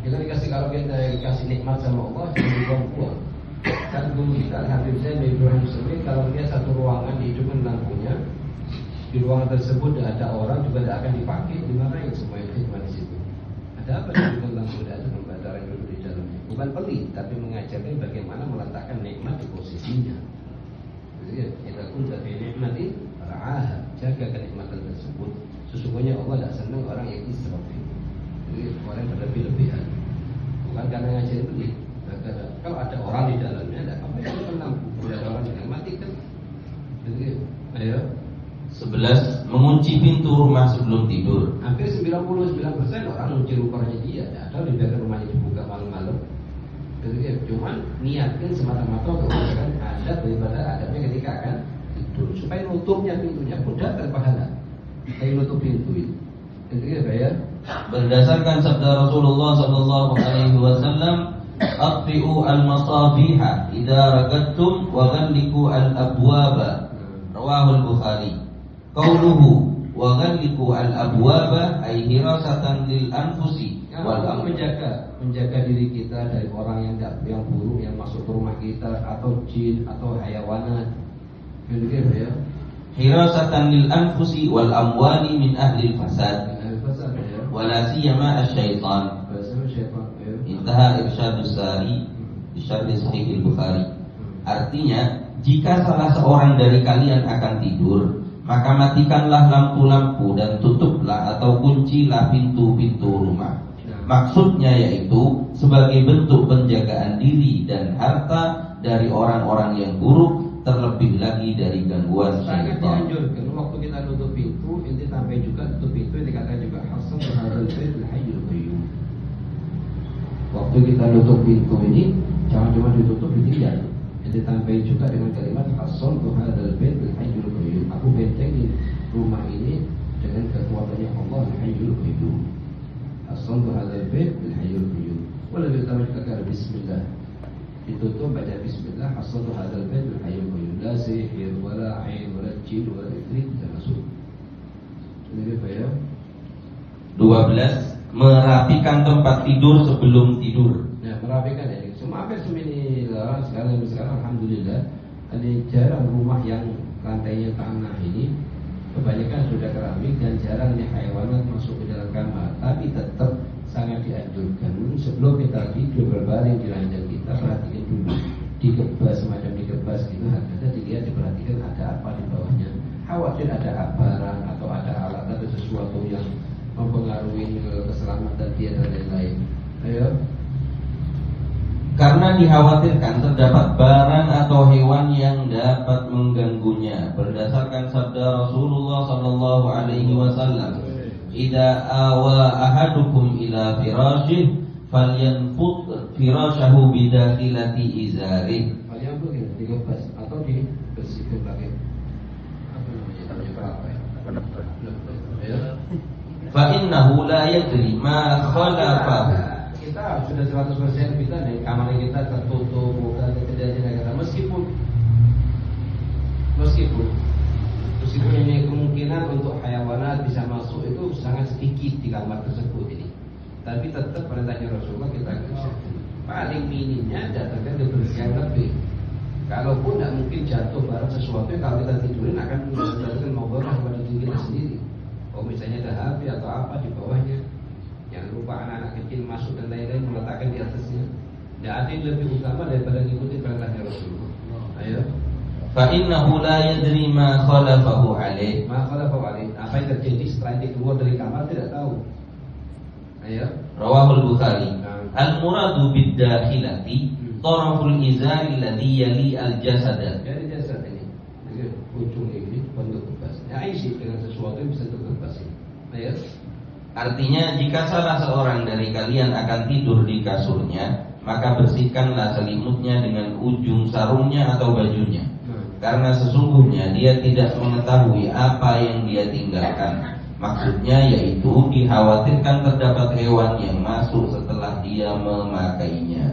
Kita dikasih, kalau kita dikasih nikmat sama Allah, jangan dibuang-buang. Kan dulu kita, Habib Zain bin Ibrahim Sumi, kalau dia satu ruangan dihidupkan lampunya, di ruangan tersebut ada orang juga tidak akan dipakai, dimarahin semua yang khidmat di situ. Ada apa dihidupkan lampu? Tidak ada membaca orang duduk di dalamnya. Bukan pelit, tapi mengajarkan bagaimana meletakkan nikmat di posisinya. Jadi kita pun jadi nikmati ra'ah, jaga kenikmatan tersebut. Sesungguhnya Allah tidak senang orang yang israf. Jadi orang yang berlebih-lebihan. Bukan karena ngajarin pelit. Kalau ada orang di dalamnya, ada apa yang tenang. Tidak ada orang yang matikan. Jadi, ayo. 11. Mengunci pintu rumah sebelum tidur. Hampir 99% orang mengunci rumahnya dia. Tidak ada dibiarkan rumahnya dibuka malam-malam. Jadi, cuman niatkan semata-mata untuk melakukan adat daripada adabnya ketika akan tidur. Supaya nutupnya pintunya pun datang pahala. Kayak nutup pintu itu. Jadi apa ya? Berdasarkan sabda Rasulullah sallallahu alaihi wasallam, "Atfi'u al-masabiha idza raqadtum wa ghalliqu al-abwaba." Rawahul Bukhari. Qauluhu wa ghalliqu al-abwaba ay hirasatan lil anfusi wal menjaga diri kita dari orang yang buruk yang masuk ke rumah kita, atau jin atau hayawanat. Begitu ya. Hirasatan lil anfusi wal amwali min ahli al-fasad. Wala siyama asy-syaitan. Intaha irsyadus sari di syarh sahih al-Bukhari. Artinya, jika salah seorang dari kalian akan tidur, maka matikanlah lampu-lampu dan tutuplah atau kuncilah pintu-pintu rumah. Maksudnya yaitu sebagai bentuk penjagaan diri dan harta dari orang-orang yang buruk, terlebih lagi dari gangguan syaitan. syaitan. Dianjurkan waktu kita tutup pintu, inti sampai juga tutup pintu yang dikatakan juga hasan hadzal baitul hayyul qayyum. Waktu kita tutup pintu ini jangan cuma ditutup ditinggal. Inti sampai juga dengan kalimat hasan hadzal baitul hayyul qayyum. Aku bentengin rumah ini dengan kekuatannya Allah al-hayyul qayyum. Hasan hadzal baitul hayyul qayyum. Wala pertama kita kata bismillah. Ditutup baca bismillah, hasadu hadzal baitul hayyul qayyum. La sihir wala ain wala jin wala ifrit termasuk. Ini apa ya? 12. Merapikan tempat tidur sebelum tidur. Ya, merapikan ya. Semua hampir semua sekarang alhamdulillah ada jarang rumah yang lantainya tanah ini, kebanyakan sudah keramik dan jarang nih hayawanat masuk ke dalam kamar. Tapi tetap sangat dianjurkan sebelum kita tidur berbaring di ranjang kita, perhatikan dulu dikebas, semacam dikebas gitu, harusnya dilihat, diperhatikan ada apa di bawahnya. Khawatir ada barang atau ada alat atau sesuatu yang mempengaruhi keselamatan dia dan lain-lain. Ayo. Karena dikhawatirkan terdapat barang atau hewan yang dapat mengganggunya. Berdasarkan sabda Rasulullah sallallahu alaihi wasallam, "Idza awa ahadukum ila firashih falyanfut firashahu bidakhilati izarih." Falyanfut dikebas atau dibersihkan pakai apa namanya? Ya. Fa innahu la yadri ma khalafahu. Kita sudah 100% kita dari kamar kita tertutup, bukan kejadian kata meskipun ini kemungkinan untuk hayawanat bisa masuk itu sangat sedikit di kamar tersebut ini. Tapi tetap perintahnya Rasulullah kita paling minimnya datangkan kebersihan lebih. Kalaupun tidak mungkin jatuh barang sesuatu yang kalau kita tidurin akan mendapatkan mabarak pada diri kita sendiri. Oh misalnya ada HP atau apa di bawahnya, jangan lupa anak-anak kecil masuk dan lain-lain meletakkan di atasnya. Tidak ada yang lebih utama daripada mengikuti perintahnya Rasulullah. Ayo. Fa innahu la yadri ma khalafahu alaih. Ma khalafahu alaih. Apa yang terjadi setelah dia keluar dari kamar tidak tahu. Ayo. Rawahul Bukhari. Al-muradu bid-dakhilati taraful izari alladhi yali al-jasad. Dari jasad ini. Jadi ujung ini bentuk kebas. Ya isi dengan sesuatu yang bisa terbebas ini. Ayo. Artinya jika salah seorang dari kalian akan tidur di kasurnya, maka bersihkanlah selimutnya dengan ujung sarungnya atau bajunya. Karena sesungguhnya dia tidak mengetahui apa yang dia tinggalkan. Maksudnya yaitu dikhawatirkan terdapat hewan yang masuk setelah dia memakainya.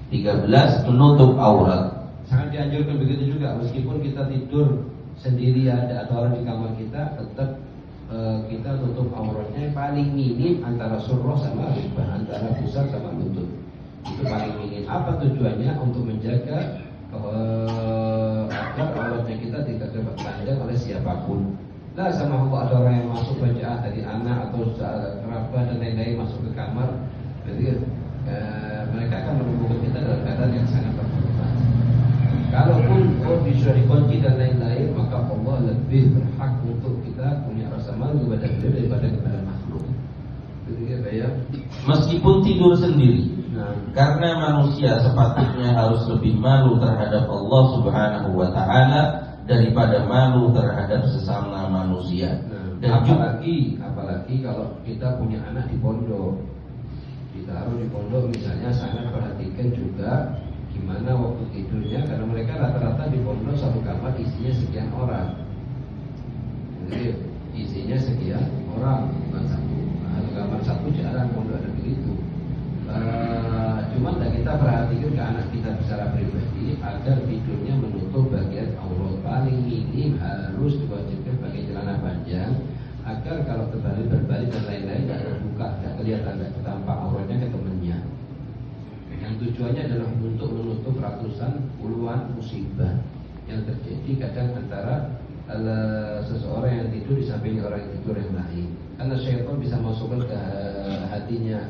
13. Menutup aurat. Sangat dianjurkan begitu juga. Meskipun kita tidur sendiri, ada orang di kamar kita, tetap kita tutup auratnya paling minim antara surah sama ribah, antara pusar sama lutut. Itu paling minim. Apa tujuannya? Untuk menjaga agar auratnya kita tidak dapat telanjang oleh siapapun. Nah, sama Allah ada orang yang masuk bacaan dari anak atau kerabat dan lain-lain masuk ke kamar, jadi mereka akan menemukan kita dalam keadaan yang sangat terhormat. Kalaupun sudah dikunci dan lain-lain, maka Allah lebih berhak untuk kita punya rasa malu kepada beliau daripada kepada makhluk. Jadi ya, meskipun tidur sendiri. Karena manusia sepatutnya harus lebih malu terhadap Allah Subhanahu wa taala daripada malu terhadap sesama manusia. Dan apalagi kalau kita punya anak di pondok, ditaruh di pondok misalnya, sangat perhatikan juga gimana waktu tidurnya, karena mereka rata-rata di pondok satu kamar isinya sekian orang. Jadi isinya sekian orang, bukan satu. Nah, kamar satu jarang pondok ada begitu. Cuman kita perhatikan ke anak kita secara pribadi agar tidurnya menutup bagian aurat. Paling minim harus diwajibkan pakai celana panjang agar kalau berbalik dan lain-lain tidak terbuka, tidak kelihatan, tidak tampak auratnya ke temannya. Yang tujuannya adalah untuk menutup ratusan puluhan musibah yang terjadi kadang antara seseorang yang tidur di samping orang yang tidur yang lain. Karena syaitan bisa masukkan ke hatinya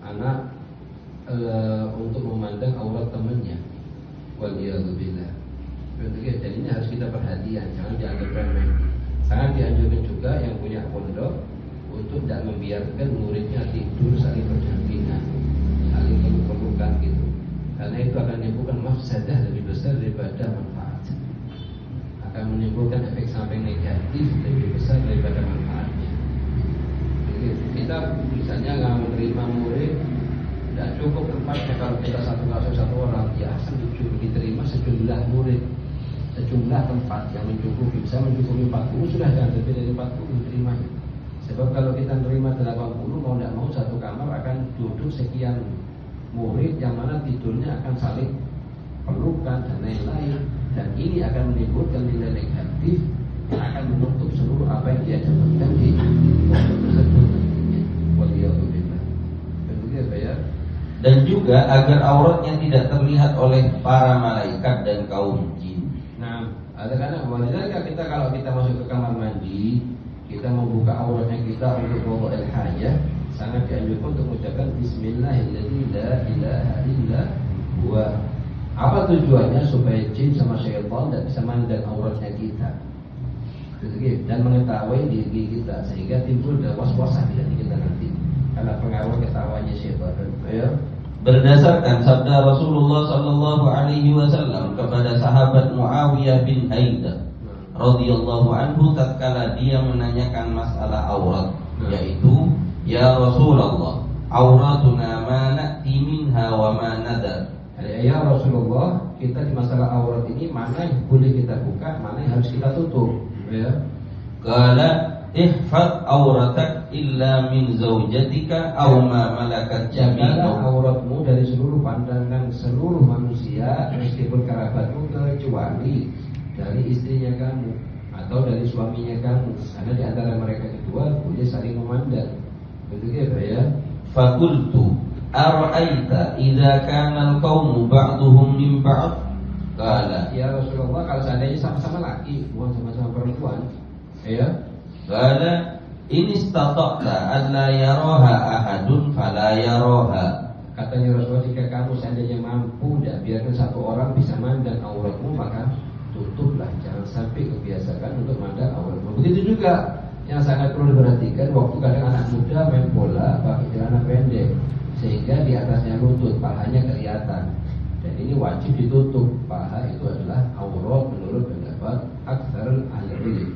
anak untuk memandang aurat temannya. Waliyadzubillah. Dan ini harus kita perhatian, jangan dianggap remeh. Sangat dianjurkan juga yang punya pondok untuk tidak membiarkan muridnya tidur saling berdampingan, saling peluk-pelukan gitu. Karena itu akan menimbulkan mafsadah lebih besar daripada manfaat. Akan menimbulkan efek samping negatif lebih besar daripada manfaatnya. Kita misalnya nggak menerima murid, tidak cukup tempatnya. Kalau kita satu kasus satu orang, ya asal diterima sejumlah murid, sejumlah tempat yang mencukupi. Bisa mencukupi 40, sudah jangan lebih dari 40 diterimanya. Sebab kalau kita menerima 80, mau tidak mau satu kamar akan duduk sekian murid yang mana tidurnya akan saling pelukan dan lain-lain. Dan ini akan menimbulkan nilai negatif yang akan menutup seluruh apa yang dia dapatkan di pondok tersebut. Waliyadzubillah. Begitu ya. Dan juga agar auratnya tidak terlihat oleh para malaikat dan kaum jin. Nah, karena kita kalau kita masuk ke kamar mandi, kita membuka auratnya kita untuk bawa al-hajah, sangat dianjurkan untuk mengucapkan Bismillahirrahmanirrahim, la ilaha illa huwa. Apa tujuannya? Supaya jin sama syaitan tidak bisa mandang auratnya kita dan mengetahui diri kita, sehingga timbul was-wasan di hati kita nanti karena pengaruh ketawanya syaitan. Ya. Berdasarkan sabda Rasulullah sallallahu alaihi wasallam kepada sahabat Muawiyah bin Haidah radhiyallahu anhu tatkala dia menanyakan masalah aurat, yaitu, ya Rasulullah, auratuna ma na'ti minha wa ma nadar. Ya Rasulullah, kita di masalah aurat ini mana yang boleh kita buka, mana yang harus kita tutup. Ya. Qala ihfaz auratak illa min zaujatika aw ma malakat jagalah yaminuka. auratmu dari seluruh pandangan seluruh manusia meskipun kerabatmu, kecuali dari istrinya kamu atau dari suaminya kamu, karena di antara mereka kedua boleh saling memandang. Begitu ya. Fakultu ara'aita idza kana al-qaumu ba'duhum min ba'd. Qala Ya Rasulullah, kalau seandainya sama-sama laki, bukan sama-sama perempuan, ya. qala in istata'ta an la yaraha ahadun fala yaraha. Katanya Rasulullah, jika kamu seandainya mampu tidak biarkan satu orang bisa mandang auratmu, maka tutuplah, jangan sampai kebiasaan untuk mandang auratmu. Begitu juga yang sangat perlu diperhatikan, waktu kadang anak muda main bola pakai celana pendek sehingga di atasnya lutut, pahanya kelihatan. Dan ini wajib ditutup. Paha itu adalah aurat menurut pendapat aktsarul ahli ilmu,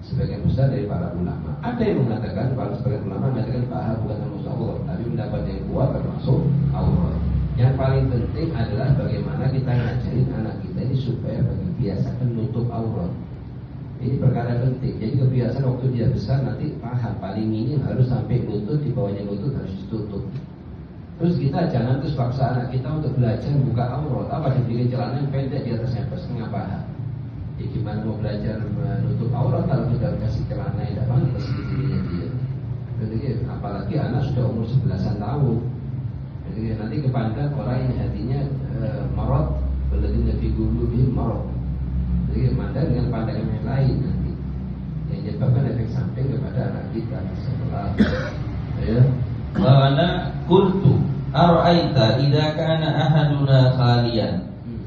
sebagian besar dari para ulama. Ada yang mengatakan, para sebagian ulama mengatakan paha bukan termasuk aurat, tapi pendapat yang kuat termasuk aurat. Yang paling penting adalah bagaimana kita ngajarin anak kita ini supaya biasakan menutup aurat. Ini perkara penting. Jadi kebiasaan waktu dia besar nanti paham paling minim harus sampai lutut, di bawahnya lutut harus ditutup. Terus kita jangan terus paksa anak kita untuk belajar buka aurat. Apa dibikin celana yang pendek di atasnya setengah paha. Ya gimana mau belajar menutup aurat kalau kita kasih celana yang tidak pantas di dirinya dia. Jadi apalagi anak sudah umur 11-an tahun. Jadi nanti kepandang orang yang hatinya marad, berarti fi qulubihim marad. Jadi mandang dengan pandangan yang lain nanti, yang menyebabkan efek samping kepada anak kita setelah ya. Karena qultu ara'aita idza kana ahaduna khalian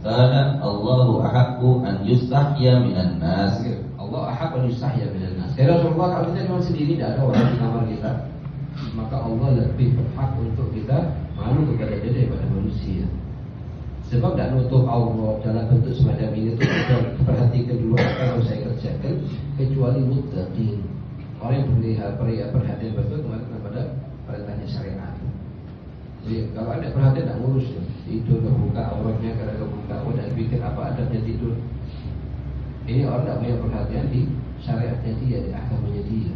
qala Allahu ahaqqu an yustahya minan nas. Allah ahaq an yustahya minan nas. Ya Rasulullah, kalau kita cuma sendiri, tidak ada orang di kamar kita, maka Allah lebih berhak untuk kita malu kepada dia daripada manusia. Sebab tidak nutup Allah dalam bentuk semacam ini itu sudah perhatikan dulu apa yang saya kerjakan, kecuali muttaqin, orang yang beri perhatian betul kepada perintahnya syariat. Jadi kalau ada perhatian tidak ngurus ya. Tidur kebuka auratnya, karena kebuka udah pikir apa adabnya tidur. Ini orang tidak punya perhatian di syariatnya dia, di agamanya dia.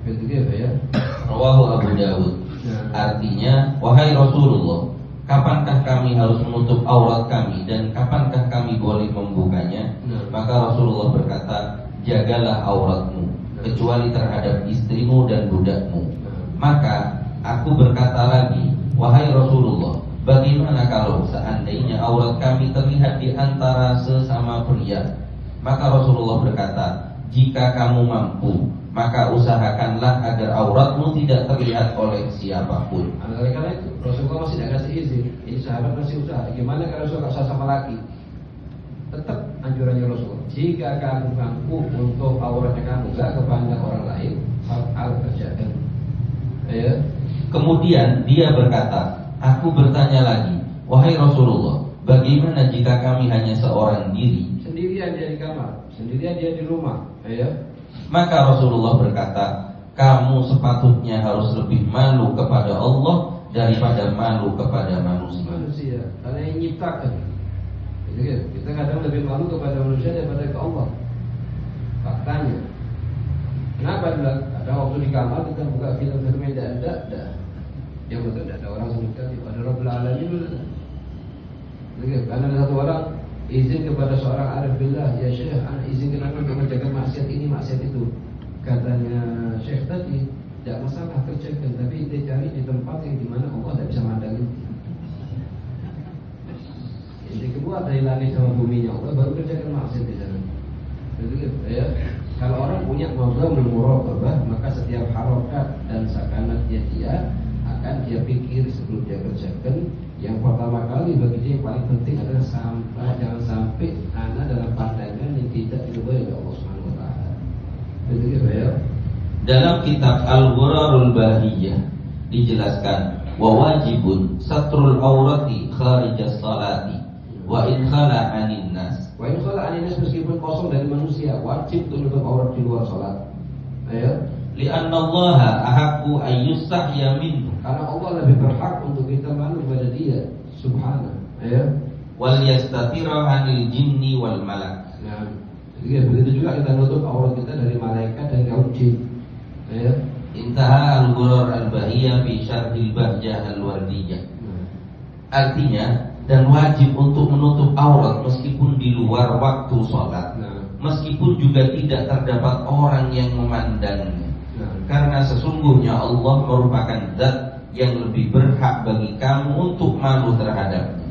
Begitu ya. Rawahu Abu Dawud. Artinya, wahai Rasulullah, kapankah kami harus menutup aurat kami dan kapankah kami boleh membukanya? Maka Rasulullah berkata, jagalah auratmu kecuali terhadap istrimu dan budakmu. Maka aku berkata lagi, wahai Rasulullah, bagaimana kalau seandainya aurat kami terlihat di antara sesama pria? Maka Rasulullah berkata, jika kamu mampu, maka usahakanlah agar auratmu tidak terlihat oleh siapapun. Oleh karena itu Rasulullah masih tidak kasih izin. Ini sahabat masih usaha. Gimana kalau Rasulullah usaha sama laki? Tetap anjurannya Rasulullah, jika kamu mampu untuk auratnya kamu gak kepandang orang lain, hal kerjakan. Ya. Kemudian dia berkata, aku bertanya lagi, wahai Rasulullah, bagaimana jika kami hanya seorang diri? Sendirian dia di kamar, sendirian dia di rumah. Ya. Maka Rasulullah berkata, kamu sepatutnya harus lebih malu kepada Allah daripada malu kepada manusia. Karena yang nyiptakan. Jadi kita kadang lebih malu kepada manusia daripada ke Allah. Faktanya. Kenapa? Ada waktu di kamar kita buka film-film yang tidak ada. Yang betul tidak ada orang sama sekali. Ada Rabbul Alamin. Jadi karena ada satu orang izin kepada seorang arif billah, ya Syekh, anak izinkan aku untuk menjaga maksiat ini, maksiat itu. Katanya Syekh tadi, tidak masalah kerjakan, tapi dia cari di tempat yang dimana Allah tidak bisa mandangin. Jadi kedua dari langit sama buminya Allah, baru kerjakan maksiat di sana. Jadi ya, kalau orang punya maqamul muraqabah, maka setiap harokat dan sakanatnya dia akan dia pikir sebelum dia kerjakan. Yang pertama kali bagi dia yang paling penting adalah jangan sampai anak dalam pandangan yang tidak diridhoi oleh Allah Subhanahu wa taala. Begitu ya. Dalam kitab Al-Ghurarul Bahiyah dijelaskan, wa wajibun satrul aurati kharijas salati wa in khala 'anin nas. Wa in khala 'anin nas, meskipun kosong dari manusia, wajib untuk menutup aurat di luar salat. Ya. Li'anna Allah ahaqqu ayyustahya minhu. Karena Allah lebih berhak untuk kita malu kepada dia, subhanahu. Ya. Wal yastatira 'anil jinni wal malak. Nah, jadi begitu juga kita nutup aurat kita dari malaikat dan kaum jin. Ya. Intaha al-Ghurar al-Bahiyah fi syarhil Bahjah al-Wardiyah. Artinya, dan wajib untuk menutup aurat meskipun di luar waktu sholat, meskipun juga tidak terdapat orang yang memandangnya. Karena sesungguhnya Allah merupakan zat yang lebih berhak bagi kamu untuk malu terhadapnya,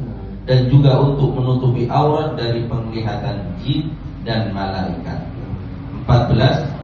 dan juga untuk menutupi aurat dari penglihatan jin dan malaikat. 14.